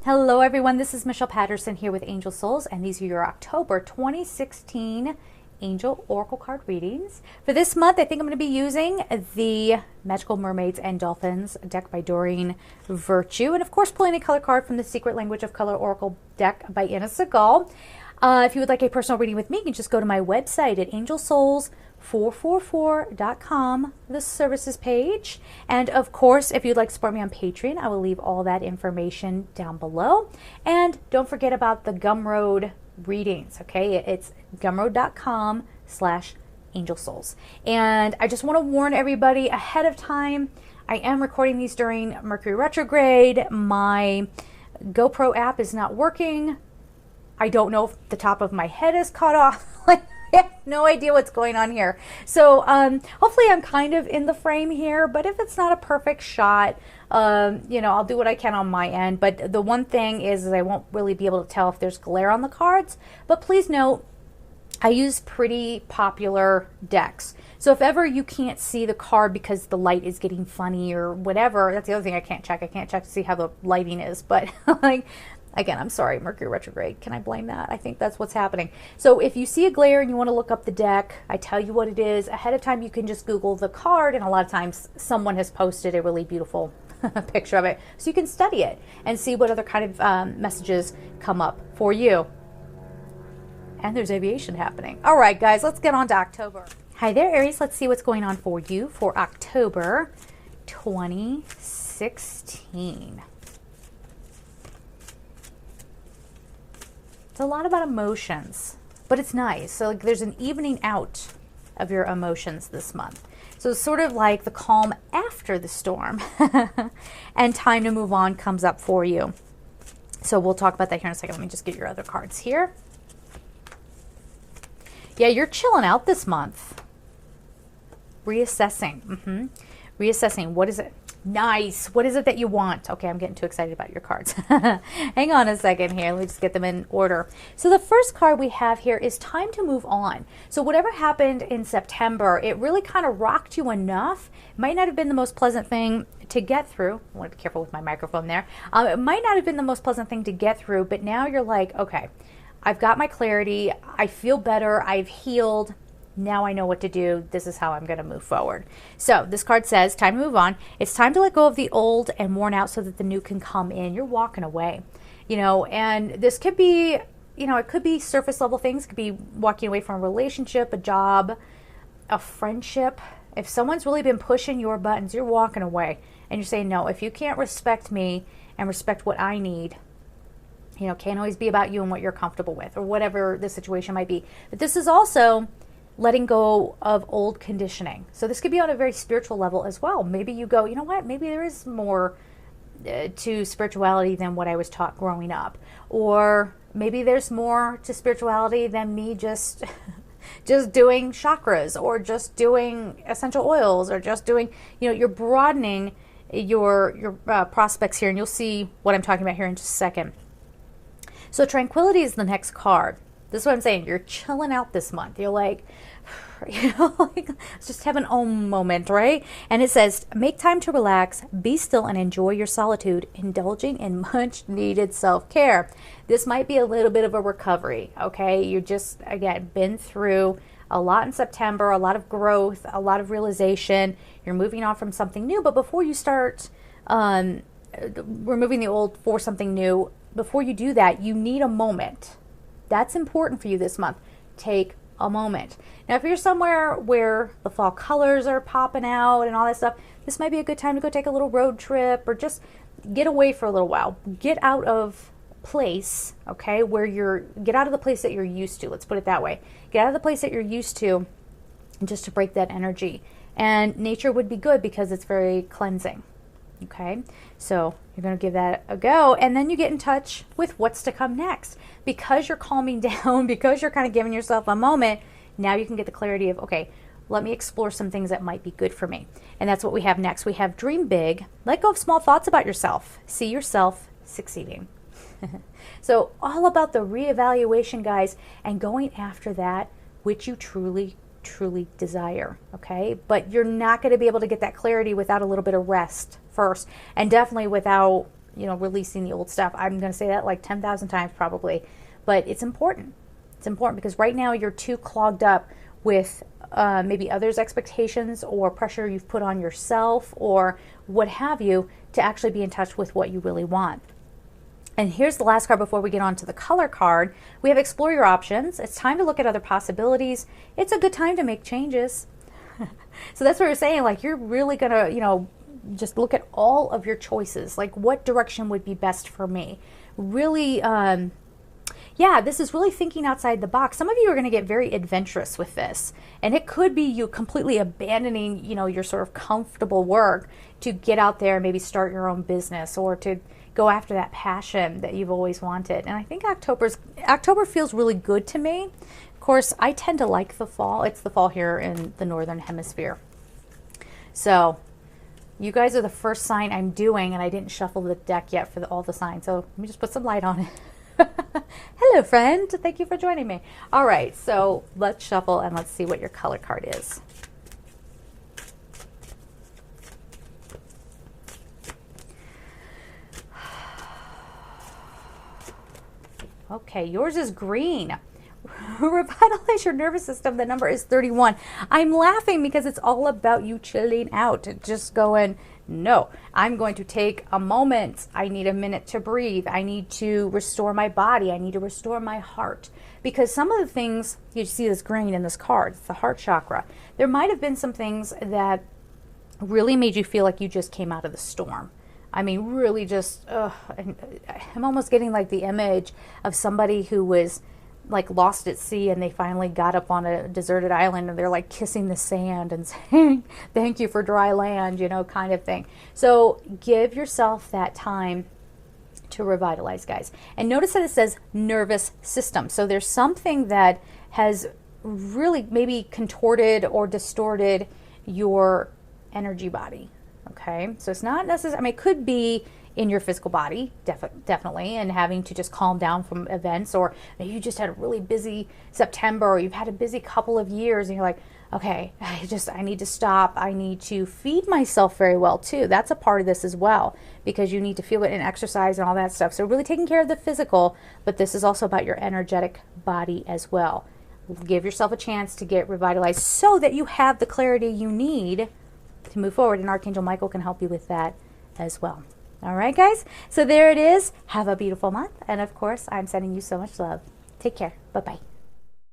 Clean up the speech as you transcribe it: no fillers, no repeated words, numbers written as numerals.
Hello everyone, this is Michelle Patterson here with Angel Souls, and these are your October 2016 Angel Oracle card readings. For this month, I think I'm going to be using the Magical Mermaids and Dolphins deck by Doreen Virtue, and of course pulling a color card from the Secret Language of Color Oracle deck by Anna Segal. If you would like a personal reading with me, you can just go to my website at angelsouls444.com, the services page. And of course, if you'd like to support me on Patreon, I will leave all that information down below. And don't forget about the Gumroad readings, okay? It's gumroad.com/angelsouls. And I just want to warn everybody ahead of time, I am recording these during Mercury retrograde. My GoPro app is not working. I don't know if the top of my head is cut off. I have no idea what's going on here. So hopefully I'm kind of in the frame here, but if it's not a perfect shot, I'll do what I can on my end. But the one thing is I won't really be able to tell if there's glare on the cards. But please note, I use pretty popular decks. So if ever you can't see the card because the light is getting funny or whatever, that's the other thing I can't check. I can't check to see how the lighting is. But again, I'm sorry, Mercury retrograde. Can I blame that? I think that's what's happening. So if you see a glare and you want to look up the deck, I tell you what it is. Ahead of time, you can just Google the card, and a lot of times someone has posted a really beautiful picture of it. So you can study it and see what other kind of messages come up for you. And there's aviation happening. All right, guys, let's get on to October. Hi there, Aries. Let's see what's going on for you for October 2016. It's a lot about emotions, but it's nice. So there's an evening out of your emotions this month. So it's sort of like the calm after the storm and time to move on comes up for you. So we'll talk about that here in a second. Let me just get your other cards here. Yeah, you're chilling out this month. Reassessing. Reassessing. What is it? Nice. What is it that you want? Okay, I'm getting too excited about your cards. Hang on a second here. Let me just get them in order. So the first card we have here is time to move on. So whatever happened in September, it really kind of rocked you enough. It might not have been the most pleasant thing to get through. I want to be careful with my microphone there. It might not have been the most pleasant thing to get through, but now you're like, okay, I've got my clarity. I feel better. I've healed. Now I know what to do. This is how I'm going to move forward. So this card says, time to move on. It's time to let go of the old and worn out so that the new can come in. You're walking away, and this could be, it could be surface level things. It could be walking away from a relationship, a job, a friendship. If someone's really been pushing your buttons, you're walking away and you're saying, no, if you can't respect me and respect what I need, can't always be about you and what you're comfortable with or whatever the situation might be. But this is also letting go of old conditioning. So this could be on a very spiritual level as well. Maybe you go, you know what, maybe there is more to spirituality than what I was taught growing up. Or maybe there's more to spirituality than me just doing chakras or just doing essential oils or just doing, you're broadening your prospects here, and you'll see what I'm talking about here in just a second. So tranquility is the next card. This is what I'm saying. You're chilling out this month. You're like, let's just have an om moment, right? And it says, make time to relax, be still, and enjoy your solitude, indulging in much needed self-care. This might be a little bit of a recovery, okay? You just, again, been through a lot in September, a lot of growth, a lot of realization. You're moving on from something new, but before you start removing the old for something new, before you do that, you need a moment. That's important for you this month. Take a moment. Now, if you're somewhere where the fall colors are popping out and all that stuff, this might be a good time to go take a little road trip or just get away for a little while. Get out of place, okay, get out of the place that you're used to. Let's put it that way. Get out of the place that you're used to just to break that energy. And nature would be good because it's very cleansing. Okay, so you're going to give that a go, and then you get in touch with what's to come next. Because you're calming down, because you're kind of giving yourself a moment, now you can get the clarity of, okay, let me explore some things that might be good for me. And that's what we have next. We have dream big, let go of small thoughts about yourself, see yourself succeeding. So all about the reevaluation, guys, and going after that which you truly desire, okay? But you're not going to be able to get that clarity without a little bit of rest first, and definitely without releasing the old stuff. I'm going to say that like 10,000 times probably, but it's important. It's important because right now you're too clogged up with maybe others' expectations or pressure you've put on yourself or what have you to actually be in touch with what you really want. And here's the last card before we get on to the color card. We have explore your options. It's time to look at other possibilities. It's a good time to make changes. So that's what we're saying. Like you're really going to, just look at all of your choices. Like what direction would be best for me? Really, yeah, this is really thinking outside the box. Some of you are going to get very adventurous with this. And it could be you completely abandoning, your sort of comfortable work to get out there and maybe start your own business or to go after that passion that you've always wanted. And I think October feels really good to me. Of course, I tend to like the fall. It's the fall here in the Northern Hemisphere. So you guys are the first sign I'm doing, and I didn't shuffle the deck yet for all the signs. So let me just put some light on it. Hello, friend. Thank you for joining me. All right, so let's shuffle and let's see what your color card is. Okay, yours is green. Revitalize your nervous system. The number is 31. I'm laughing because it's all about you chilling out. Just going, no, I'm going to take a moment. I need a minute to breathe. I need to restore my body. I need to restore my heart. Because some of the things, you see this green in this card, it's the heart chakra. There might have been some things that really made you feel like you just came out of the storm. I mean, really just, and I'm almost getting like the image of somebody who was like lost at sea and they finally got up on a deserted island and they're like kissing the sand and saying, thank you for dry land, kind of thing. So give yourself that time to revitalize, guys. And notice that it says nervous system. So there's something that has really maybe contorted or distorted your energy body. Okay, so it's not necessarily, I mean, it could be in your physical body, definitely, and having to just calm down from events, or maybe you just had a really busy September, or you've had a busy couple of years, and you're like, okay, I need to stop. I need to feed myself very well, too. That's a part of this as well, because you need to feel it and exercise and all that stuff. So really taking care of the physical, but this is also about your energetic body as well. Give yourself a chance to get revitalized so that you have the clarity you need to move forward, and Archangel Michael can help you with that as well. All right, guys, so there it is. Have a beautiful month, and of course I'm sending you so much love. Take care. Bye-bye.